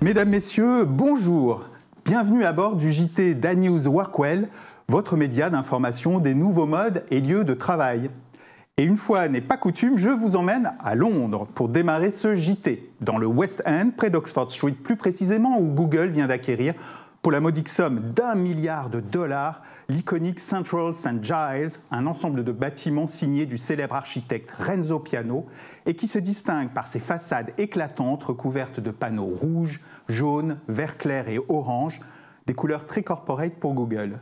Mesdames, Messieurs, bonjour. Bienvenue à bord du JT DaNews Workwell, votre média d'information des nouveaux modes et lieux de travail. Et une fois n'est pas coutume, je vous emmène à Londres pour démarrer ce JT, dans le West End, près d'Oxford Street, plus précisément où Google vient d'acquérir, pour la modique somme d'1 milliard de dollars, l'iconique Central St. Giles, un ensemble de bâtiments signés du célèbre architecte Renzo Piano et qui se distingue par ses façades éclatantes recouvertes de panneaux rouges, jaunes, vert clair et orange, des couleurs très corporate pour Google.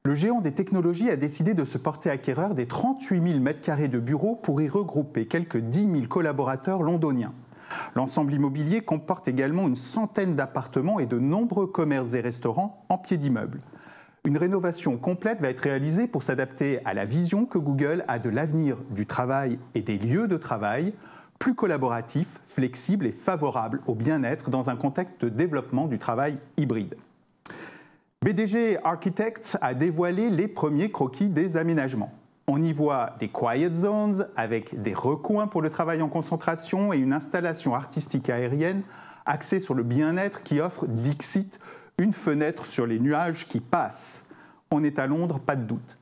Le géant des technologies a décidé de se porter acquéreur des 38 000 m² de bureaux pour y regrouper quelques 10 000 collaborateurs londoniens. L'ensemble immobilier comporte également une centaine d'appartements et de nombreux commerces et restaurants en pied d'immeuble. Une rénovation complète va être réalisée pour s'adapter à la vision que Google a de l'avenir du travail et des lieux de travail, plus collaboratifs, flexibles et favorables au bien-être dans un contexte de développement du travail hybride. BDG Architects a dévoilé les premiers croquis des aménagements. On y voit des quiet zones avec des recoins pour le travail en concentration et une installation artistique aérienne axée sur le bien-être qui offre Dixit, une fenêtre sur les nuages qui passent. On est à Londres, pas de doute.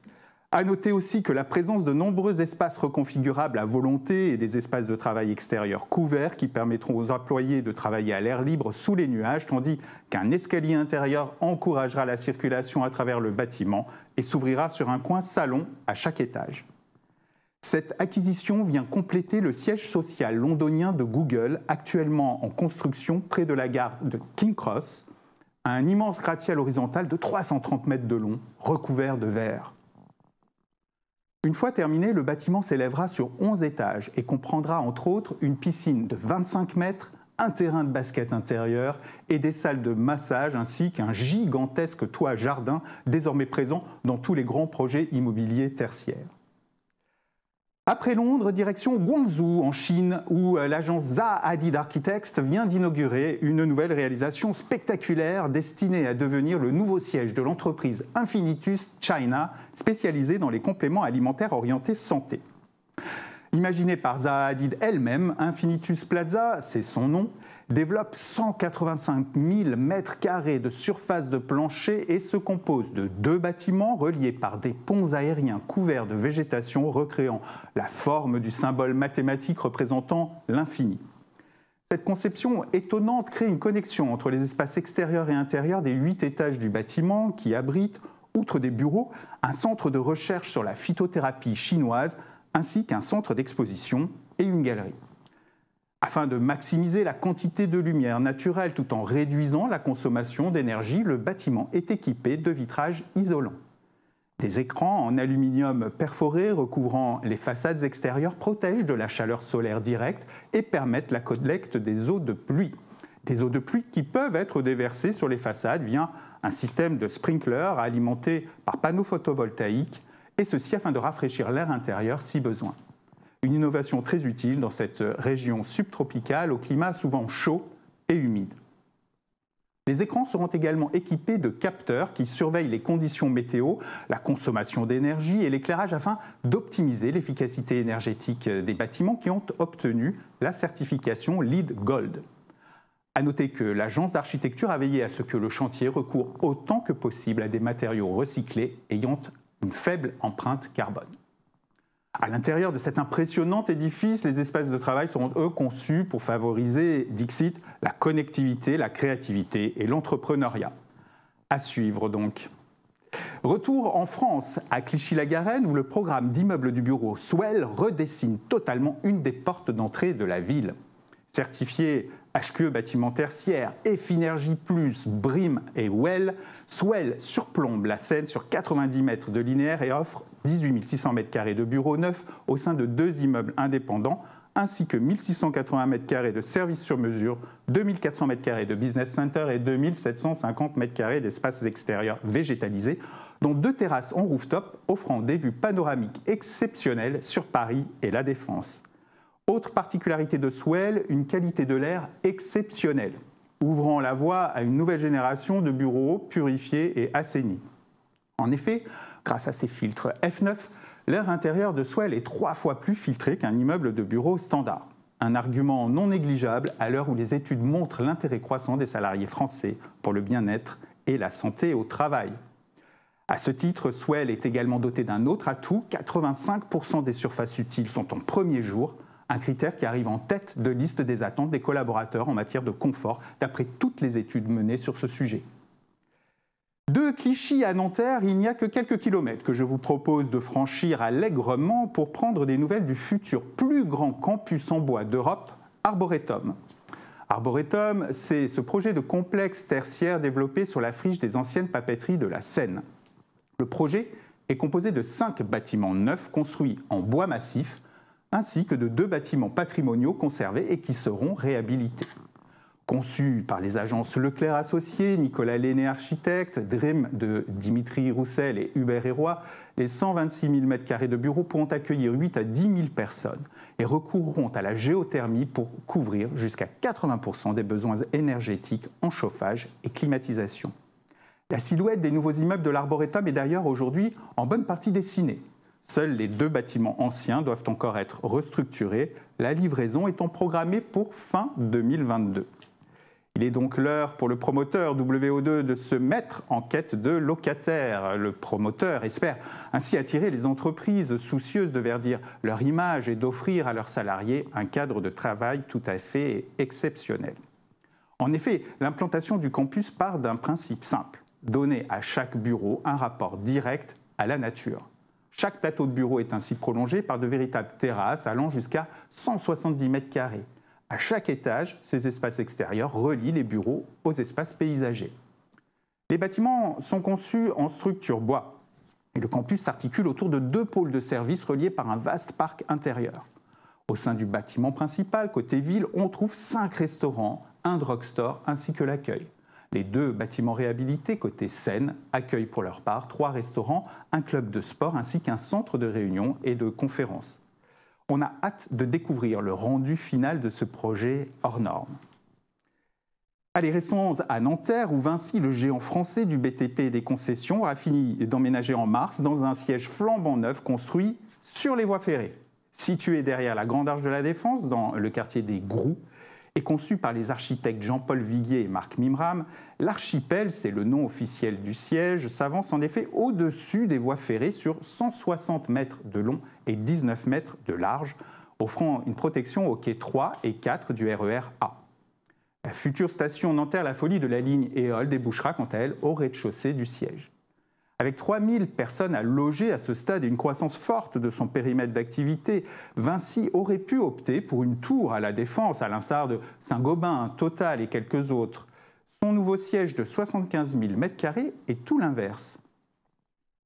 À noter aussi que la présence de nombreux espaces reconfigurables à volonté et des espaces de travail extérieurs couverts qui permettront aux employés de travailler à l'air libre sous les nuages, tandis qu'un escalier intérieur encouragera la circulation à travers le bâtiment et s'ouvrira sur un coin salon à chaque étage. Cette acquisition vient compléter le siège social londonien de Google, actuellement en construction près de la gare de King Cross, un immense gratte-ciel horizontal de 330 mètres de long, recouvert de verre. Une fois terminé, le bâtiment s'élèvera sur 11 étages et comprendra entre autres une piscine de 25 mètres, un terrain de basket intérieur et des salles de massage ainsi qu'un gigantesque toit jardin désormais présent dans tous les grands projets immobiliers tertiaires. Après Londres, direction Guangzhou en Chine où l'agence Zaha Hadid Architects vient d'inaugurer une nouvelle réalisation spectaculaire destinée à devenir le nouveau siège de l'entreprise Infinitus China spécialisée dans les compléments alimentaires orientés santé. Imaginée par Zaha Hadid elle-même, Infinitus Plaza, c'est son nom, développe 185 000 m² de surface de plancher et se compose de 2 bâtiments reliés par des ponts aériens couverts de végétation recréant la forme du symbole mathématique représentant l'infini. Cette conception étonnante crée une connexion entre les espaces extérieurs et intérieurs des 8 étages du bâtiment qui abrite, outre des bureaux, un centre de recherche sur la phytothérapie chinoise ainsi qu'un centre d'exposition et une galerie. Afin de maximiser la quantité de lumière naturelle tout en réduisant la consommation d'énergie, le bâtiment est équipé de vitrages isolants. Des écrans en aluminium perforé recouvrant les façades extérieures protègent de la chaleur solaire directe et permettent la collecte des eaux de pluie. Des eaux de pluie qui peuvent être déversées sur les façades via un système de sprinkler alimenté par panneaux photovoltaïques, et ceci afin de rafraîchir l'air intérieur si besoin. Une innovation très utile dans cette région subtropicale au climat souvent chaud et humide. Les écrans seront également équipés de capteurs qui surveillent les conditions météo, la consommation d'énergie et l'éclairage afin d'optimiser l'efficacité énergétique des bâtiments qui ont obtenu la certification LEED Gold. À noter que l'agence d'architecture a veillé à ce que le chantier recourt autant que possible à des matériaux recyclés ayant une faible empreinte carbone. À l'intérieur de cet impressionnant édifice, les espaces de travail seront, eux, conçus pour favoriser, Dixit, la connectivité, la créativité et l'entrepreneuriat. À suivre donc. Retour en France, à Clichy-la-Garenne, où le programme d'immeubles du bureau Swell redessine totalement une des portes d'entrée de la ville. Certifié HQE bâtiment tertiaire, Effinergie Plus, BREEAM et WELL, Swell surplombe la Seine sur 90 mètres de linéaire et offre 18 600 m² de bureaux neufs au sein de 2 immeubles indépendants, ainsi que 1 680 m² de services sur mesure, 2 400 m² de business center et 2 750 m² d'espaces extérieurs végétalisés, dont 2 terrasses en rooftop offrant des vues panoramiques exceptionnelles sur Paris et la Défense. Autre particularité de Swell, une qualité de l'air exceptionnelle, ouvrant la voie à une nouvelle génération de bureaux purifiés et assainis. En effet, grâce à ces filtres F9, l'air intérieur de Swell est 3 fois plus filtré qu'un immeuble de bureau standard. un argument non négligeable à l'heure où les études montrent l'intérêt croissant des salariés français pour le bien-être et la santé au travail. À ce titre, Swell est également doté d'un autre atout, 85% des surfaces utiles sont en premier jour, un critère qui arrive en tête de liste des attentes des collaborateurs en matière de confort, d'après toutes les études menées sur ce sujet. De Clichy à Nanterre, il n'y a que quelques kilomètres que je vous propose de franchir allègrement pour prendre des nouvelles du futur plus grand campus en bois d'Europe, Arboretum. Arboretum, c'est ce projet de complexe tertiaire développé sur la friche des anciennes papeteries de la Seine. Le projet est composé de 5 bâtiments neufs construits en bois massif, ainsi que de 2 bâtiments patrimoniaux conservés et qui seront réhabilités. Conçu par les agences Leclerc Associés, Nicolas Lenné architecte, Dream de Dimitri Roussel et Hubert Héroy, les 126 000 m² de bureaux pourront accueillir 8 à 10 000 personnes et recourront à la géothermie pour couvrir jusqu'à 80% des besoins énergétiques en chauffage et climatisation. La silhouette des nouveaux immeubles de l'Arboretum est d'ailleurs aujourd'hui en bonne partie dessinée. Seuls les 2 bâtiments anciens doivent encore être restructurés, la livraison étant programmée pour fin 2022. Il est donc l'heure pour le promoteur WO2 de se mettre en quête de locataires. Le promoteur espère ainsi attirer les entreprises soucieuses de verdir leur image et d'offrir à leurs salariés un cadre de travail tout à fait exceptionnel. En effet, l'implantation du campus part d'un principe simple, donner à chaque bureau un rapport direct à la nature. Chaque plateau de bureau est ainsi prolongé par de véritables terrasses allant jusqu'à 170 m². À chaque étage, ces espaces extérieurs relient les bureaux aux espaces paysagers. Les bâtiments sont conçus en structure bois et le campus s'articule autour de 2 pôles de services reliés par un vaste parc intérieur. Au sein du bâtiment principal, côté ville, on trouve 5 restaurants, un drugstore ainsi que l'accueil. Les 2 bâtiments réhabilités, côté Seine, accueillent pour leur part 3 restaurants, un club de sport ainsi qu'un centre de réunion et de conférences. On a hâte de découvrir le rendu final de ce projet hors norme. Allez, restons à Nanterre, où Vinci, le géant français du BTP et des concessions, a fini d'emménager en mars dans un siège flambant neuf construit sur les voies ferrées. Situé derrière la Grande Arche de la Défense, dans le quartier des Groux, et conçu par les architectes Jean-Paul Viguier et Marc Mimram, l'archipel, c'est le nom officiel du siège, s'avance en effet au-dessus des voies ferrées sur 160 mètres de long et 19 mètres de large, offrant une protection aux quais 3 et 4 du RER A. La future station Nanterre-La Folie de la ligne Éole débouchera quant à elle au rez-de-chaussée du siège. Avec 3000 personnes à loger à ce stade et une croissance forte de son périmètre d'activité, Vinci aurait pu opter pour une tour à la Défense, à l'instar de Saint-Gobain, Total et quelques autres. Son nouveau siège de 75 000 m² est tout l'inverse.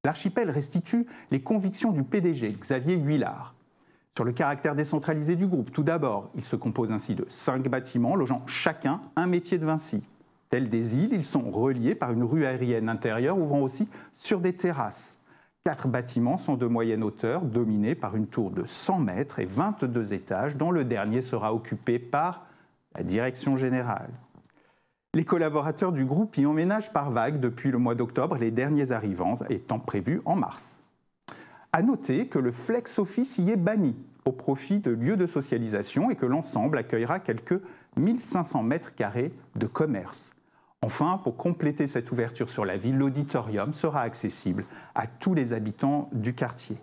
L'archipel restitue les convictions du PDG, Xavier Huillard. Sur le caractère décentralisé du groupe, tout d'abord, il se compose ainsi de 5 bâtiments logeant chacun un métier de Vinci. Tels des îles, ils sont reliés par une rue aérienne intérieure ouvrant aussi sur des terrasses. 4 bâtiments sont de moyenne hauteur, dominés par une tour de 100 mètres et 22 étages, dont le dernier sera occupé par la direction générale. Les collaborateurs du groupe y emménagent par vagues depuis le mois d'octobre, les derniers arrivants étant prévus en mars. À noter que le flex office y est banni au profit de lieux de socialisation et que l'ensemble accueillera quelques 1500 m² de commerce. Enfin, pour compléter cette ouverture sur la ville, l'auditorium sera accessible à tous les habitants du quartier.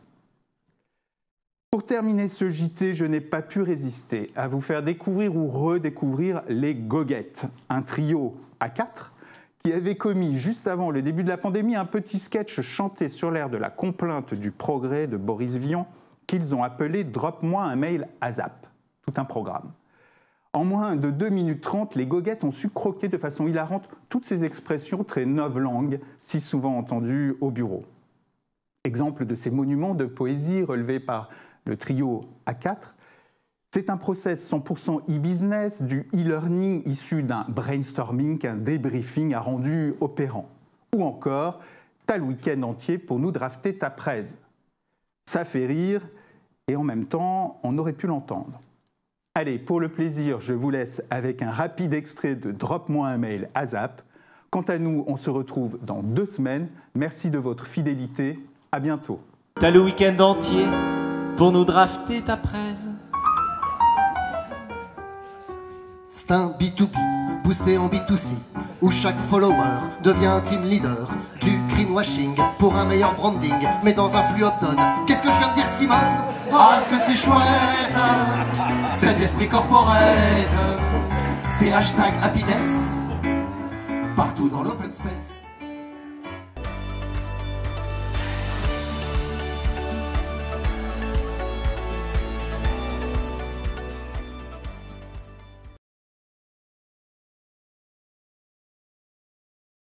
Pour terminer ce JT, je n'ai pas pu résister à vous faire découvrir ou redécouvrir les Goguettes, un trio à 4 qui avait commis juste avant le début de la pandémie un petit sketch chanté sur l'air de la complainte du progrès de Boris Vian qu'ils ont appelé « Drop-moi un mail ASAP », tout un programme. En moins de 2 minutes 30, les Goguettes ont su croquer de façon hilarante toutes ces expressions très novlangues, si souvent entendues au bureau. Exemple de ces monuments de poésie relevés par le trio A4, c'est un process 100% e-business, du e-learning issu d'un brainstorming qu'un débriefing a rendu opérant. Ou encore, t'as le week-end entier pour nous drafter ta presse. Ça fait rire et en même temps, on aurait pu l'entendre. Allez, pour le plaisir, je vous laisse avec un rapide extrait de « Drop-moi un mail ASAP ». Quant à nous, on se retrouve dans 2 semaines. Merci de votre fidélité. À bientôt. T'as le week-end entier pour nous drafter ta presse. C'est un B2B, boosté en B2C, où chaque follower devient team leader. Du greenwashing pour un meilleur branding, mais dans un flux up-down. Qu'est-ce que je viens de dire, Simone? Ah, est-ce que c'est chouette, cet esprit corporate, ces hashtags happiness, partout dans l'open space.